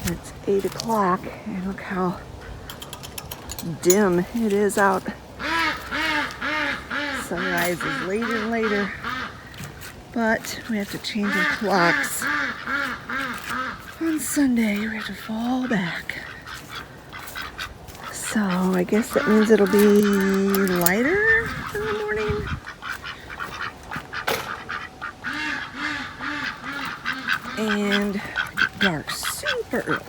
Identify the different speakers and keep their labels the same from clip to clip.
Speaker 1: It's 8 o'clock and look how dim it is out. Sunrise is later and later, but we have to change our clocks. On Sunday, we have to fall back. So I guess that means it'll be lighter in the morning. And dark super early.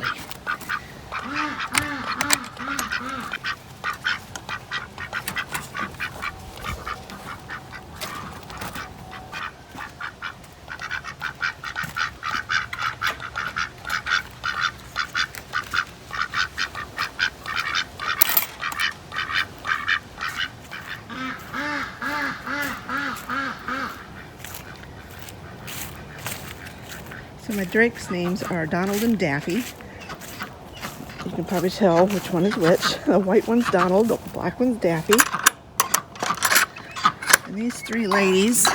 Speaker 1: So my Drake's names are Donald and Daffy. You can probably tell which one is which. The white one's Donald, the black one's Daffy. And these three ladies, the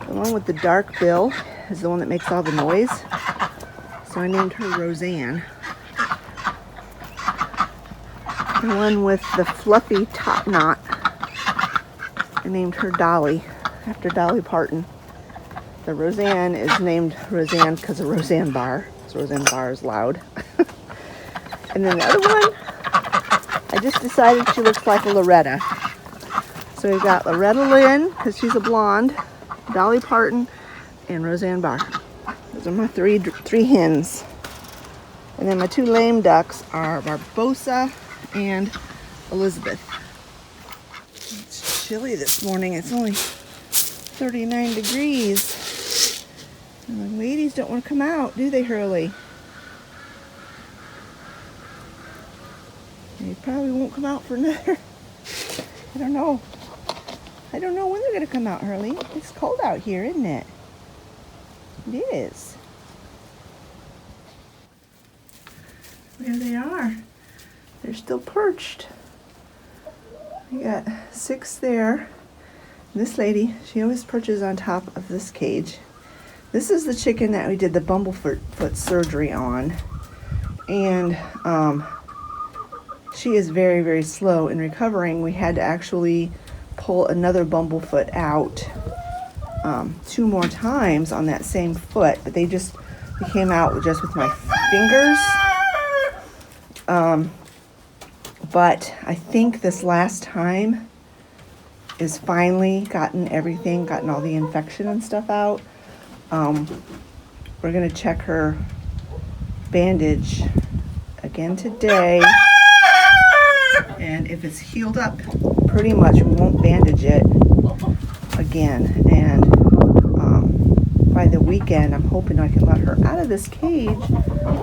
Speaker 1: one with the dark bill is the one that makes all the noise. So I named her Roseanne. The one with the fluffy top knot, I named her Dolly, after Dolly Parton. The Roseanne is named Roseanne because of Roseanne Barr. So Roseanne Barr is loud. And then the other one, I just decided she looks like a Loretta. So we've got Loretta Lynn, because she's a blonde, Dolly Parton, and Roseanne Barr. Those are my three hens. And then my two lame ducks are Barbosa and Elizabeth. It's chilly this morning. It's only 39 degrees. And the ladies don't want to come out, do they, Hurley? They probably won't come out for another. I don't know. I don't know when they're going to come out, Hurley. It's cold out here, isn't it? It is. There they are. They're still perched. We got 6 there. This lady, she always perches on top of this cage. This is the chicken that we did the bumblefoot surgery on. And she is very, very slow in recovering. We had to actually pull another bumblefoot out 2 more times on that same foot. But they came out just with my fingers. But I think this last time is finally gotten all the infection and stuff out. We're gonna check her bandage again today. And if it's healed up pretty much, we won't bandage it again. And by the weekend, I'm hoping I can let her out of this cage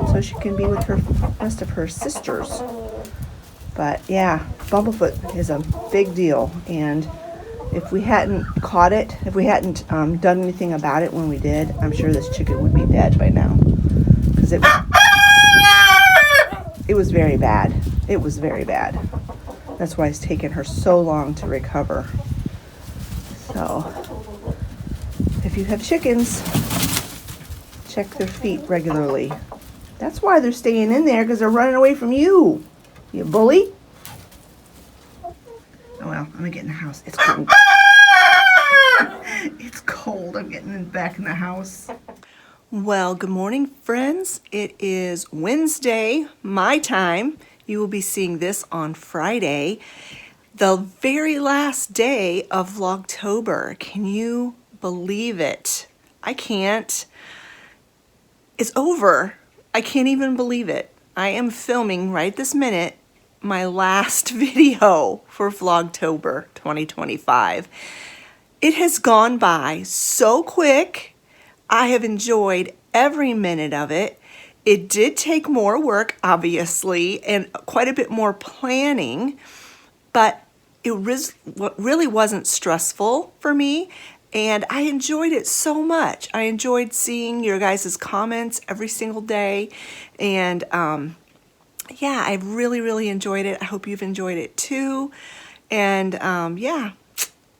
Speaker 1: so she can be with her rest of her sisters. But yeah, bumblefoot is a big deal, and if we hadn't caught it, if we hadn't done anything about it when we did, I'm sure this chicken would be dead by now, because it was very bad. It was very bad. That's why it's taken her so long to recover. So if you have chickens, check their feet regularly. That's why they're staying in there, because they're running away from you. You bully. Oh well, I'm gonna get in the house. It's cold. It's cold. I'm getting back in the house. Well, good morning, friends. It is Wednesday, my time. You will be seeing this on Friday, the very last day of Vlogtober. Can you believe it? I can't. It's over. I can't even believe it. I am filming right this minute my last video for Vlogtober 2025. It has gone by so quick. I have enjoyed every minute of it. It did take more work, obviously, and quite a bit more planning, but it really wasn't stressful for me, and I enjoyed it so much. I enjoyed seeing your guys' comments every single day, and yeah, I really, really enjoyed it. I hope you've enjoyed it too. And yeah,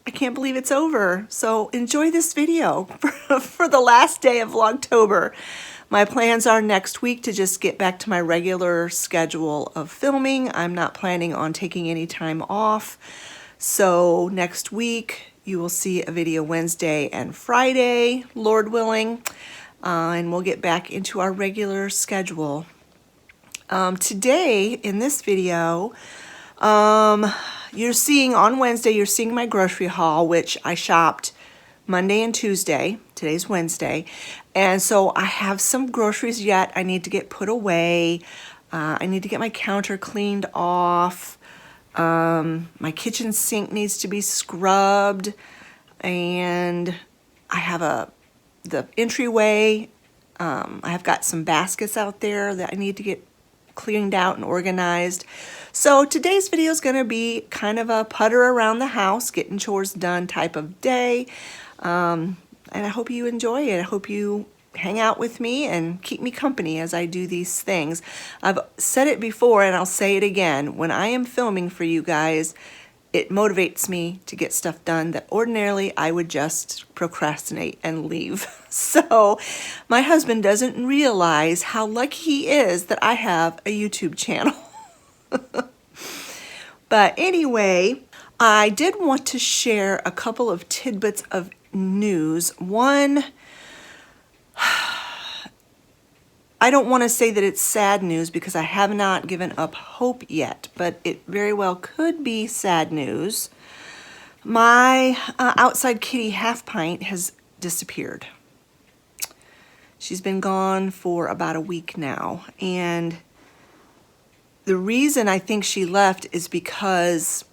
Speaker 1: I can't believe it's over. So enjoy this video for the last day of Vlogtober. My plans are next week to just get back to my regular schedule of filming. I'm not planning on taking any time off. So next week you will see a video Wednesday and Friday, Lord willing, and we'll get back into our regular schedule. Today in this video, you're seeing on Wednesday, you're seeing my grocery haul, which I shopped Monday and Tuesday. Today's Wednesday. And so I have some groceries yet I need to get put away. I need to get my counter cleaned off. My kitchen sink needs to be scrubbed. And I have the entryway. I have got some baskets out there that I need to get cleaned out and organized. So today's video is going to be kind of a putter around the house, getting chores done type of day. And I hope you enjoy it. I hope you hang out with me and keep me company as I do these things. I've said it before and I'll say it again. When I am filming for you guys, it motivates me to get stuff done that ordinarily I would just procrastinate and leave. So my husband doesn't realize how lucky he is that I have a YouTube channel. But anyway, I did want to share a couple of tidbits of news. One, I don't want to say that it's sad news because I have not given up hope yet, but it very well could be sad news. My outside kitty Half Pint has disappeared. She's been gone for about a week now, and the reason I think she left is because,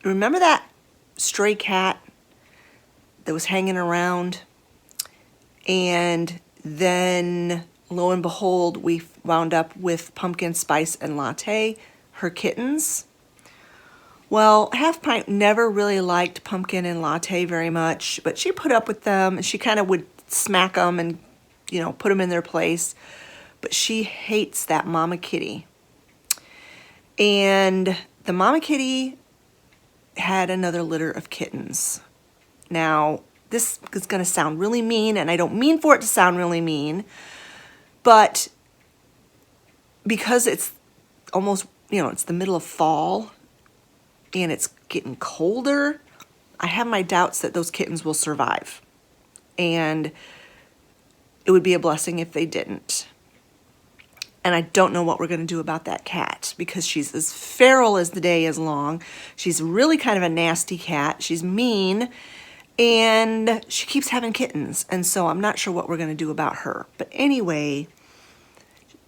Speaker 1: remember that stray cat that was hanging around? And then, lo and behold, we wound up with Pumpkin Spice and Latte, her kittens. Well, Half Pint never really liked Pumpkin and Latte very much, but she put up with them, and she kind of would smack them and, you know, put them in their place. But she hates that mama kitty. And the mama kitty had another litter of kittens. Now, this is going to sound really mean, and I don't mean for it to sound really mean, but because it's almost, you know, it's the middle of fall and it's getting colder, I have my doubts that those kittens will survive. And it would be a blessing if they didn't. And I don't know what we're going to do about that cat because she's as feral as the day is long. She's really kind of a nasty cat. She's mean. And she keeps having kittens, and so I'm not sure what we're going to do about her. But anyway,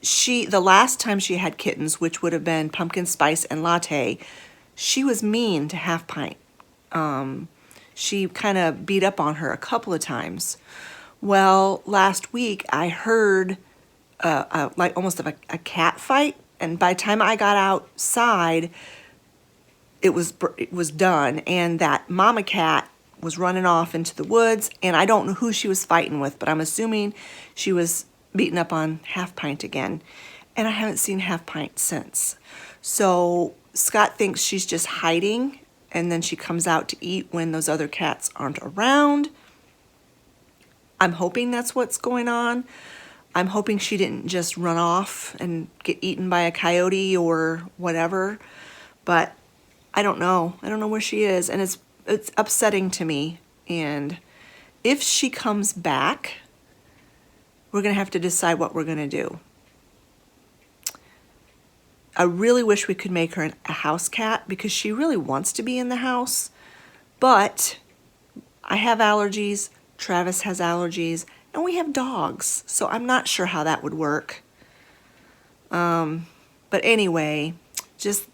Speaker 1: the last time she had kittens, which would have been Pumpkin Spice and Latte, she was mean to Half Pint. She kind of beat up on her a couple of times. Well, last week I heard like almost of a cat fight, and by the time I got outside, it was done, and that mama cat was running off into the woods, and I don't know who she was fighting with, but I'm assuming she was beating up on Half Pint again, and I haven't seen Half Pint since. So Scott thinks she's just hiding, and then she comes out to eat when those other cats aren't around. I'm hoping that's what's going on. I'm hoping she didn't just run off and get eaten by a coyote or whatever, but I don't know. I don't know where she is, and it's upsetting to me. And if she comes back, we're going to have to decide what we're going to do. I really wish we could make her a house cat because she really wants to be in the house, but I have allergies, Travis has allergies, and we have dogs, so I'm not sure how that would work. But anyway, just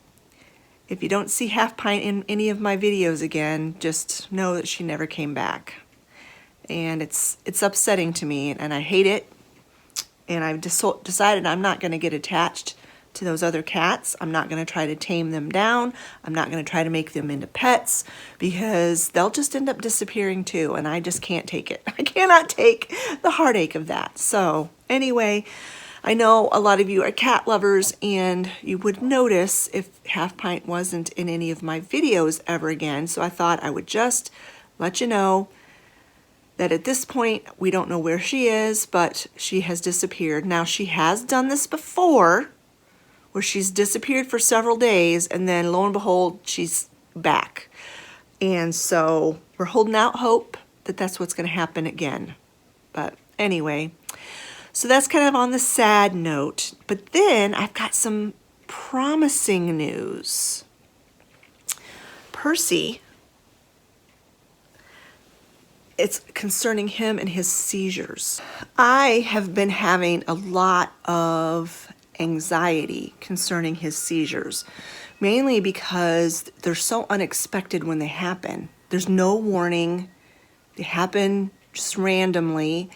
Speaker 1: if you don't see Half Pint in any of my videos again, just know that she never came back. And it's upsetting to me, and I hate it. And I've decided I'm not going to get attached to those other cats. I'm not going to try to tame them down. I'm not going to try to make them into pets because they'll just end up disappearing too, and I just can't take it. I cannot take the heartache of that. So anyway, I know a lot of you are cat lovers, and you would notice if Half Pint wasn't in any of my videos ever again, so I thought I would just let you know that at this point we don't know where she is, but she has disappeared. Now, she has done this before, where she's disappeared for several days, and then lo and behold, she's back. And so we're holding out hope that that's what's going to happen again. But anyway, so that's kind of on the sad note. But then I've got some promising news. Percy, it's concerning him and his seizures. I have been having a lot of anxiety concerning his seizures, mainly because they're so unexpected when they happen. There's no warning. They happen just randomly,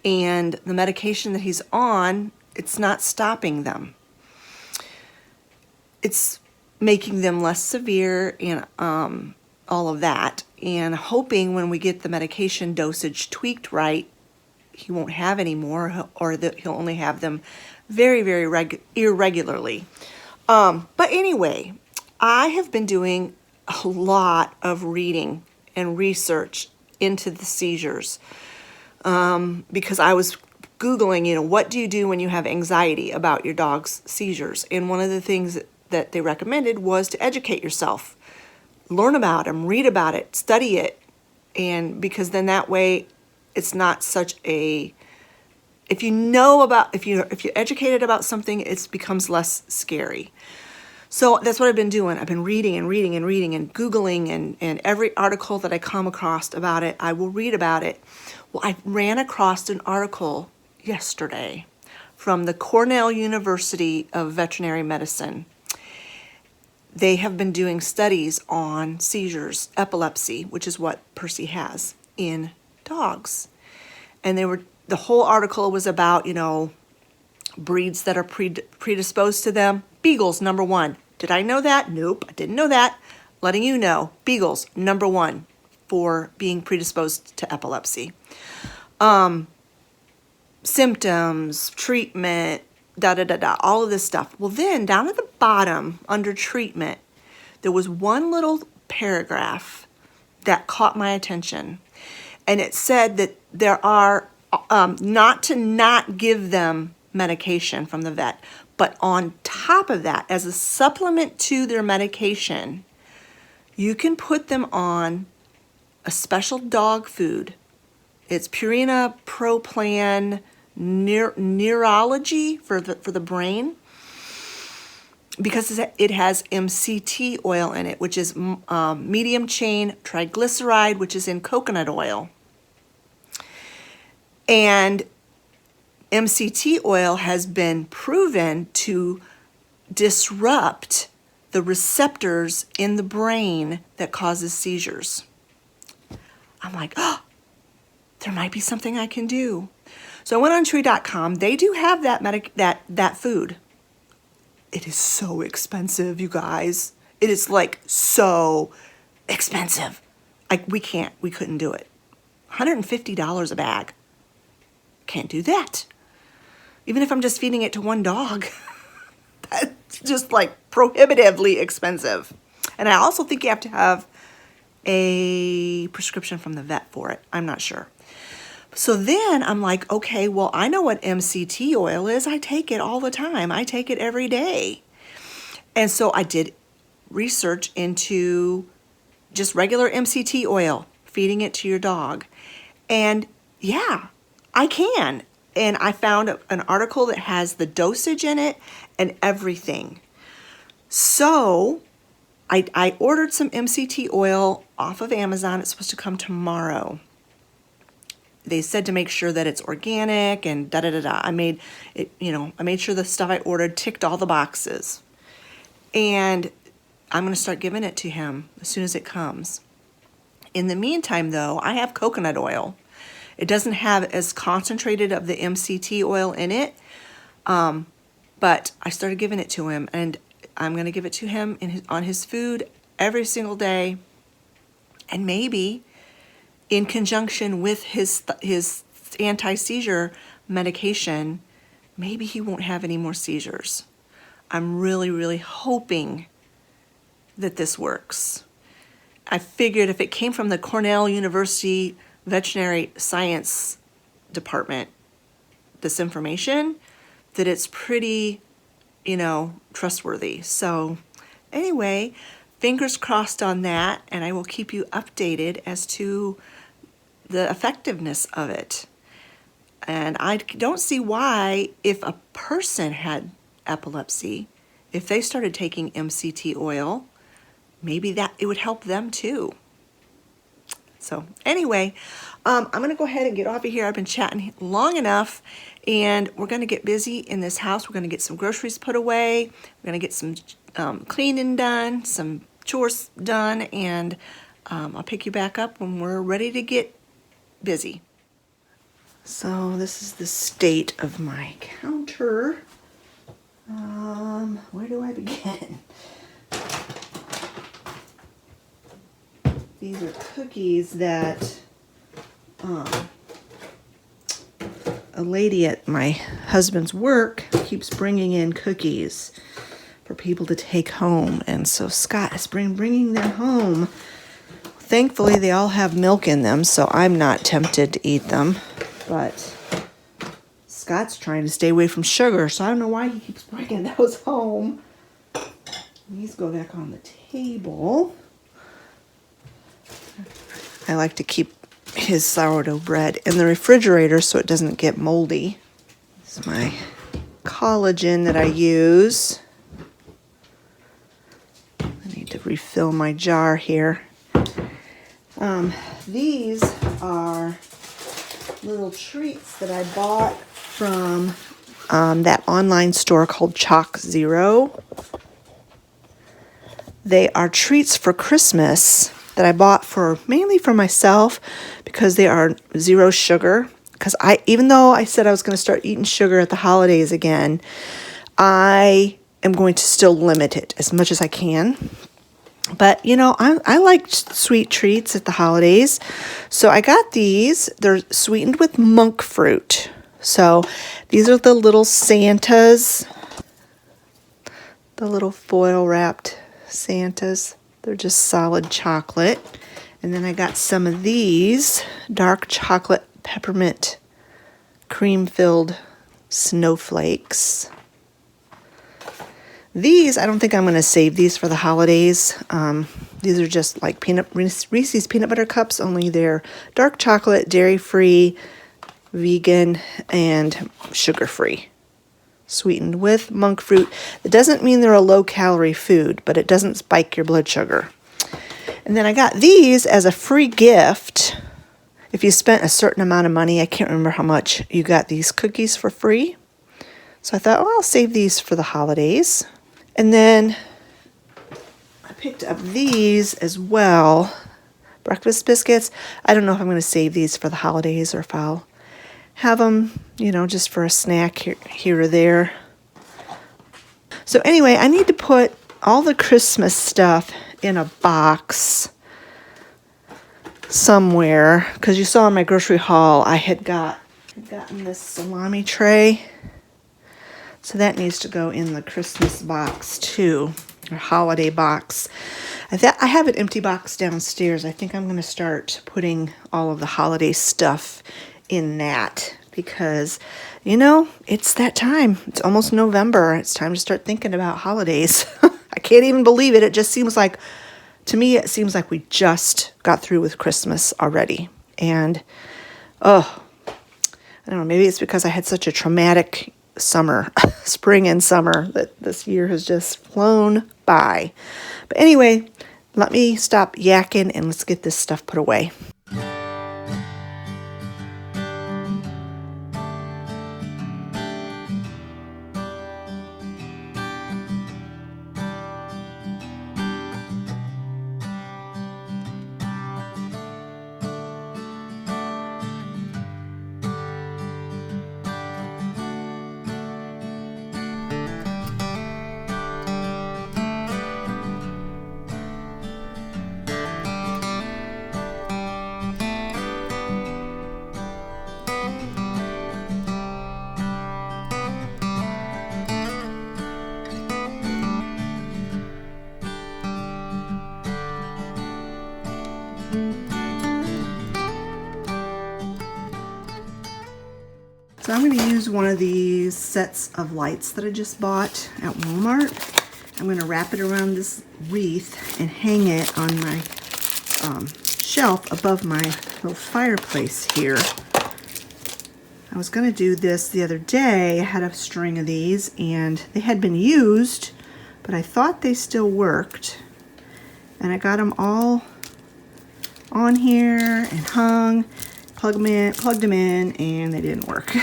Speaker 1: and the medication that he's on, it's not stopping them. It's making them less severe and all of that, and hoping when we get the medication dosage tweaked right, he won't have any more, or that he'll only have them very, very irregularly. But anyway, I have been doing a lot of reading and research into the seizures because I was Googling, what do you do when you have anxiety about your dog's seizures? And one of the things that they recommended was to educate yourself. Learn about them, read about it, study it, and because then that way it's not such a, if you're educated about something, it becomes less scary. So that's what I've been doing. I've been reading and reading and reading and Googling, and every article that I come across about it, I will read about it. Well, I ran across an article yesterday from the Cornell University of Veterinary Medicine. They have been doing studies on seizures, epilepsy, which is what Percy has, in dogs. And the whole article was about, breeds that are predisposed to them. Beagles, number one. Did I know that? Nope, I didn't know that. Letting you know, Beagles, number one for being predisposed to epilepsy. Symptoms, treatment, all of this stuff. Well, then down at the bottom under treatment, there was one little paragraph that caught my attention. And it said that there are not to not give them medication from the vet, but on top of that, as a supplement to their medication, you can put them on a special dog food. It's Purina Pro Plan Neurology for the brain, because it has MCT oil in it, which is medium chain triglyceride, which is in coconut oil. And MCT oil has been proven to disrupt the receptors in the brain that causes seizures. I'm like, there might be something I can do. So I went on Chewy.com. They do have that food. It is so expensive, you guys. It is like so expensive. We couldn't do it. $150 a bag. Can't do that. Even if I'm just feeding it to one dog, that's just like prohibitively expensive. And I also think you have to have a prescription from the vet for it. I'm not sure. So then I'm like, okay, well, I know what MCT oil is. I take it all the time. I take it every day. And so I did research into just regular MCT oil, feeding it to your dog. And yeah, I can. And I found an article that has the dosage in it and everything. So I ordered some MCT oil off of Amazon. It's supposed to come tomorrow. They said to make sure that it's organic and I made it, I made sure the stuff I ordered ticked all the boxes. And I'm going to start giving it to him as soon as it comes. In the meantime, though, I have coconut oil. It doesn't have as concentrated of the MCT oil in it, but I started giving it to him, and I'm going to give it to him on his food every single day, and maybe in conjunction with his anti-seizure medication, maybe he won't have any more seizures. I'm really, really hoping that this works. I figured if it came from the Cornell University Veterinary Science Department, this information, that it's pretty, trustworthy. So anyway, fingers crossed on that, and I will keep you updated as to the effectiveness of it. And I don't see why, if a person had epilepsy, if they started taking MCT oil, maybe that it would help them too. So anyway, I'm going to go ahead and get off of here. I've been chatting long enough, and we're going to get busy in this house. We're going to get some groceries put away. We're going to get some cleaning done, some chores done, and I'll pick you back up when we're ready to get busy. So this is the state of my counter. Where do I begin? These are cookies that a lady at my husband's work keeps bringing in cookies for people to take home. And so Scott is bringing them home. Thankfully, they all have milk in them, so I'm not tempted to eat them. But Scott's trying to stay away from sugar, so I don't know why he keeps bringing those home. These go back on the table. I like to keep his sourdough bread in the refrigerator so it doesn't get moldy. This is my collagen that I use. I need to refill my jar here. These are little treats that I bought from that online store called Chalk Zero. They are treats for Christmas that I bought mainly for myself because they are zero sugar. Because even though I said I was going to start eating sugar at the holidays again, I am going to still limit it as much as I can. But, I like sweet treats at the holidays. So I got these. They're sweetened with monk fruit. So these are the little Santas, the little foil wrapped Santas. They're just solid chocolate. And then I got some of these dark chocolate peppermint cream filled snowflakes. These, I don't think I'm going to save these for the holidays. These are just like Reese's peanut butter cups, only they're dark chocolate, dairy-free, vegan, and sugar-free. Sweetened with monk fruit. It doesn't mean they're a low-calorie food, but it doesn't spike your blood sugar. And then I got these as a free gift. If you spent a certain amount of money, I can't remember how much, you got these cookies for free. So I thought, I'll save these for the holidays. And then I picked up these as well, breakfast biscuits. I don't know if I'm going to save these for the holidays or if I'll have them, just for a snack here or there. So anyway, I need to put all the Christmas stuff in a box somewhere, because you saw in my grocery haul I had gotten this salami tray. So that needs to go in the Christmas box too, or holiday box. I have an empty box downstairs. I think I'm going to start putting all of the holiday stuff in that because, it's that time. It's almost November. It's time to start thinking about holidays. I can't even believe it. It just seems like, to me, it seems like we just got through with Christmas already. And, I don't know, maybe it's because I had such a traumatic summer, spring and summer, that this year has just flown by. But anyway, let me stop yakking and let's get this stuff put away. So I'm going to use one of these sets of lights that I just bought at Walmart. I'm going to wrap it around this wreath and hang it on my shelf above my little fireplace here. I was going to do this the other day. I had a string of these and they had been used, but I thought they still worked. And I got them all on here and hung, plugged them in, and they didn't work.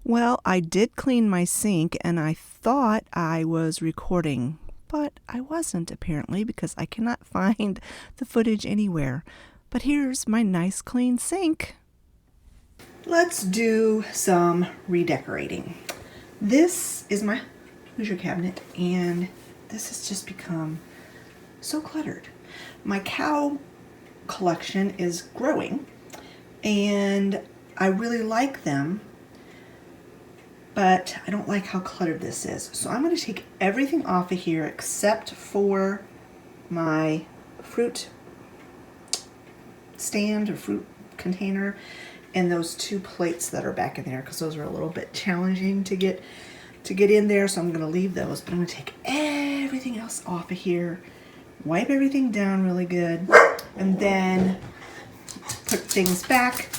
Speaker 1: Well, I did clean my sink and I thought I was recording, but I wasn't apparently because I cannot find the footage anywhere. But here's my nice clean sink. Let's do some redecorating. This is my Hoosier cabinet and this has just become so cluttered. My cow collection is growing and I really like them, but I don't like how cluttered this is. So I'm going to take everything off of here except for my fruit stand or fruit container and those two plates that are back in there because those are a little bit challenging to get in there. So I'm going to leave those, but I'm going to take everything else off of here, wipe everything down really good, and then put things back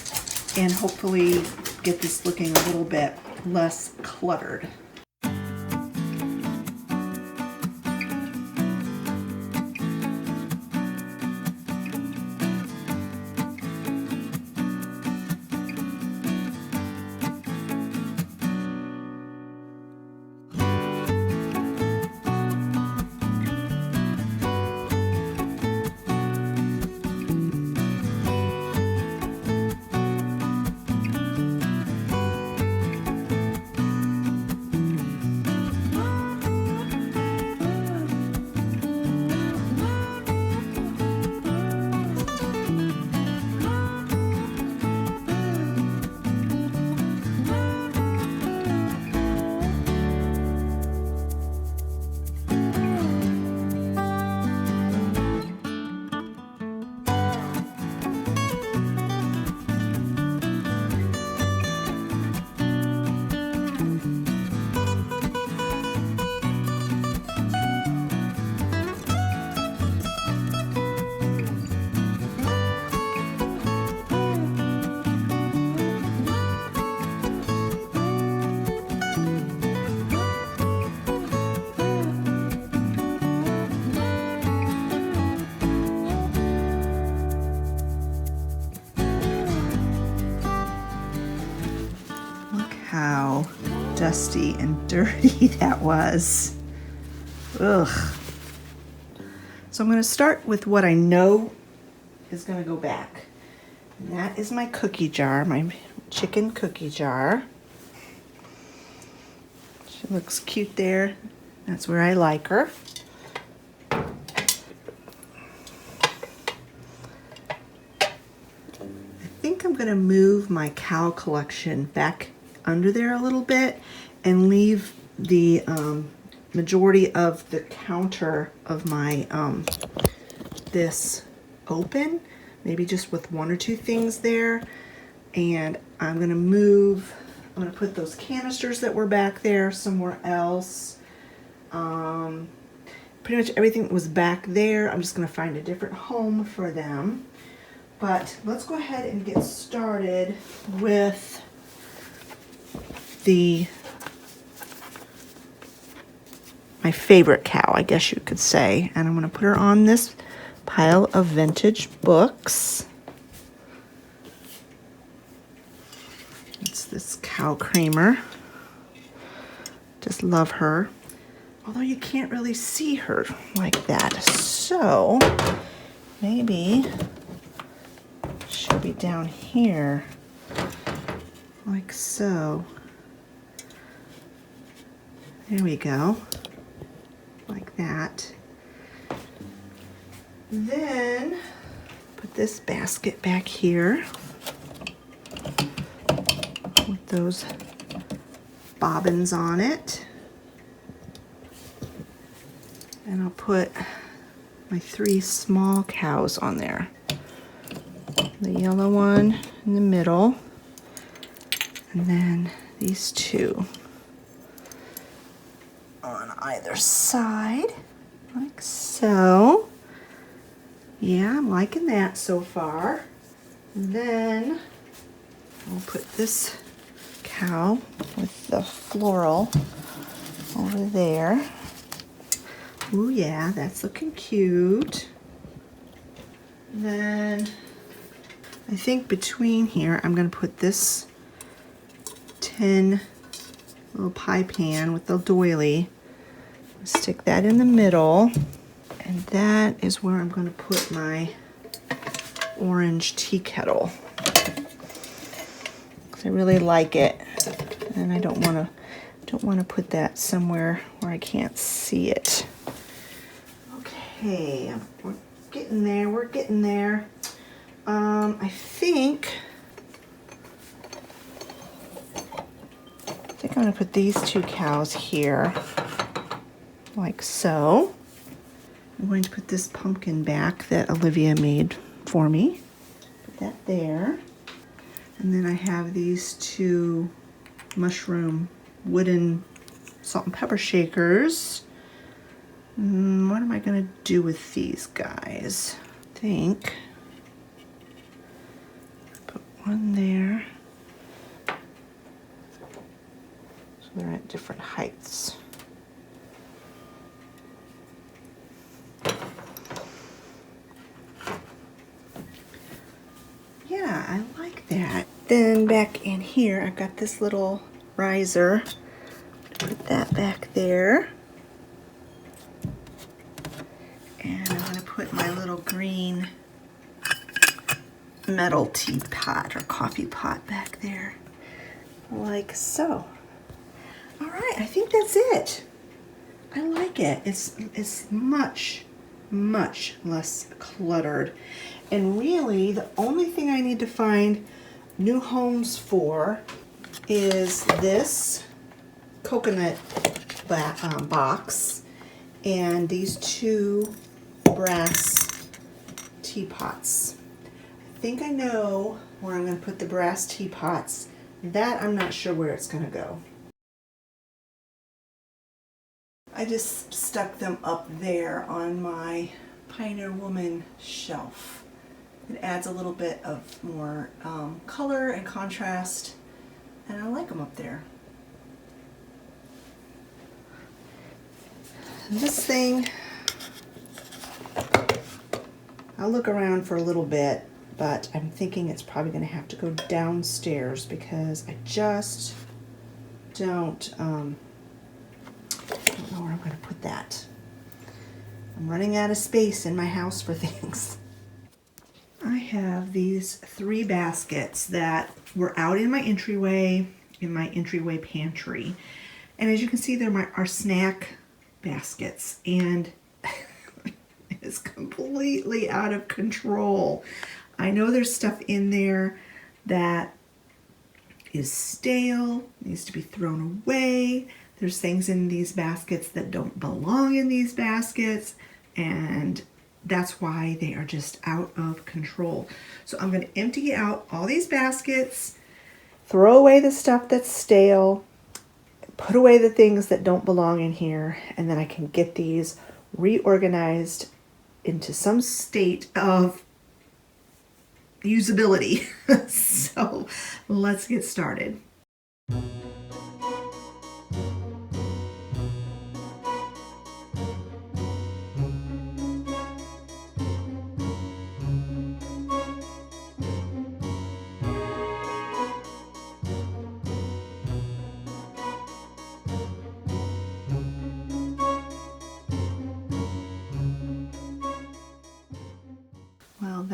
Speaker 1: and hopefully get this looking a little bit less cluttered. How dusty and dirty that was. Ugh. So I'm going to start with what I know is going to go back. And that is my cookie jar, my chicken cookie jar. She looks cute there. That's where I like her. I think I'm going to move my cow collection back under there a little bit and leave the majority of the counter of my this open, maybe just with one or two things there. And I'm gonna put those canisters that were back there somewhere else. Pretty much everything that was back there, I'm just gonna find a different home for them. But let's go ahead and get started with my favorite cow, I guess you could say. And I'm going to put her on this pile of vintage books. It's this cow creamer. Just love her. Although you can't really see her like that. So maybe she'll be down here like so. There we go. Like that. Then put this basket back here with those bobbins on it. And I'll put my 3 small cows on there. The yellow one in the middle, and then these 2 on either side, like so. Yeah, I'm liking that so far. And then I'll put this cow with the floral over there. Ooh, yeah, that's looking cute. Then I think between here, I'm gonna put this tin little pie pan with the doily. Stick that in the middle, and that is where I'm gonna put my orange tea kettle. 'Cause I really like it, and I don't wanna put that somewhere where I can't see it. Okay, we're getting there, we're getting there. I think I'm gonna put these 2 cows here, like so. I'm going to put this pumpkin back that Olivia made for me. Put that there. And then I have these 2 mushroom wooden salt and pepper shakers. What am I gonna do with these guys? I think put one there. So they're at different heights. Yeah, I like that. Then back in here, I've got this little riser. Put that back there. And I'm gonna put my little green metal teapot or coffee pot back there, like so. All right, I think that's it. I like it. It's much less cluttered. And really, the only thing I need to find new homes for is this coconut box and these 2 brass teapots. I think I know where I'm going to put the brass teapots. That I'm not sure where it's going to go. I just stuck them up there on my Pioneer Woman shelf. It adds a little bit of more color and contrast, and I like them up there. This thing, I'll look around for a little bit, but I'm thinking it's probably going to have to go downstairs because I just don't know where I'm going to put that. I'm running out of space in my house for things. I have these 3 baskets that were out in my entryway pantry. And as you can see, they're our snack baskets. And it's completely out of control. I know there's stuff in there that is stale, needs to be thrown away. There's things in these baskets that don't belong in these baskets, and that's why they are just out of control. So I'm going to empty out all these baskets, throw away the stuff that's stale, put away the things that don't belong in here, and then I can get these reorganized into some state of usability. So let's get started.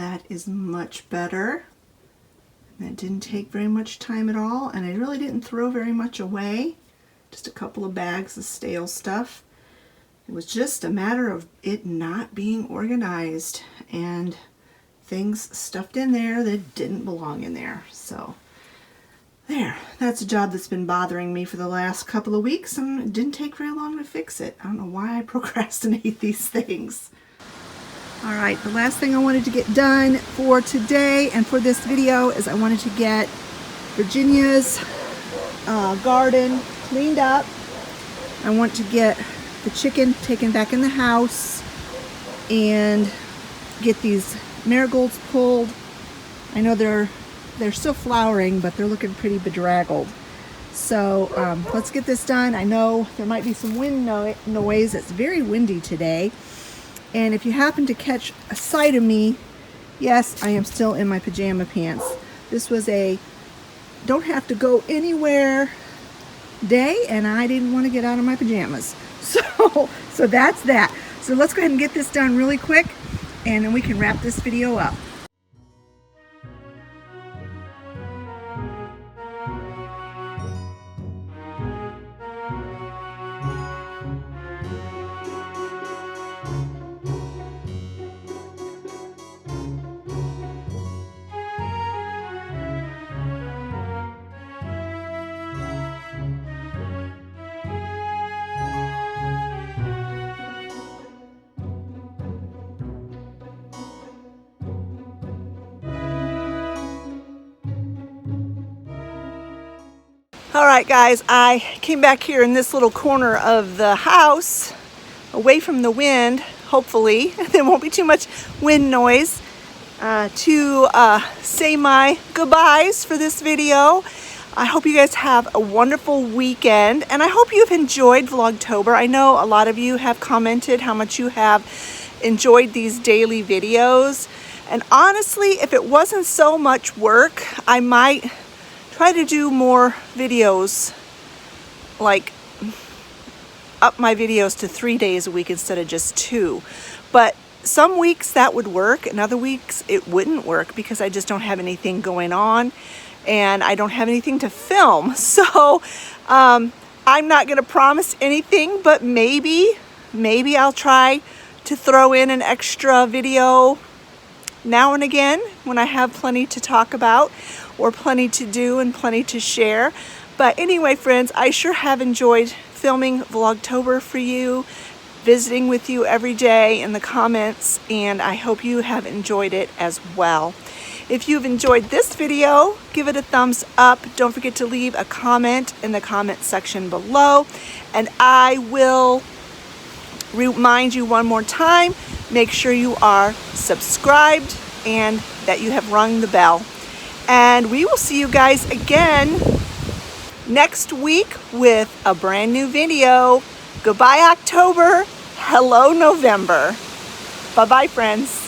Speaker 1: that is much better. That didn't take very much time at all, and I really didn't throw very much away. Just a couple of bags of stale stuff. It was just a matter of it not being organized and things stuffed in there that didn't belong in there. So there, that's a job that's been bothering me for the last couple of weeks, and it didn't take very long to fix it. I don't know why I procrastinate these things. All right, the last thing I wanted to get done for today and for this video is I wanted to get Virginia's garden cleaned up. I want to get the chicken taken back in the house and get these marigolds pulled. I know they're still flowering, but they're looking pretty bedraggled. So let's get this done. I know there might be some wind noise. It's very windy today. And if you happen to catch a sight of me, yes, I am still in my pajama pants. This was a don't have to go anywhere day, and I didn't want to get out of my pajamas. So that's that. So let's go ahead and get this done really quick, and then we can wrap this video up. All right, guys, I came back here in this little corner of the house, away from the wind, hopefully. There won't be too much wind noise, to say my goodbyes for this video. I hope you guys have a wonderful weekend, and I hope you've enjoyed Vlogtober. I know a lot of you have commented how much you have enjoyed these daily videos. And honestly, if it wasn't so much work, I might try to do more videos, like up my videos to 3 days a week instead of just 2. But some weeks that would work, and other weeks it wouldn't work because I just don't have anything going on and I don't have anything to film. So I'm not going to promise anything, but maybe I'll try to throw in an extra video now and again when I have plenty to talk about or plenty to do and plenty to share. But anyway, friends, I sure have enjoyed filming Vlogtober for you, visiting with you every day in the comments, and I hope you have enjoyed it as well. If you've enjoyed this video, give it a thumbs up. Don't forget to leave a comment in the comment section below, and I will remind you one more time, make sure you are subscribed and that you have rung the bell. And we will see you guys again next week with a brand new video. Goodbye, October. Hello, November. Bye-bye, friends.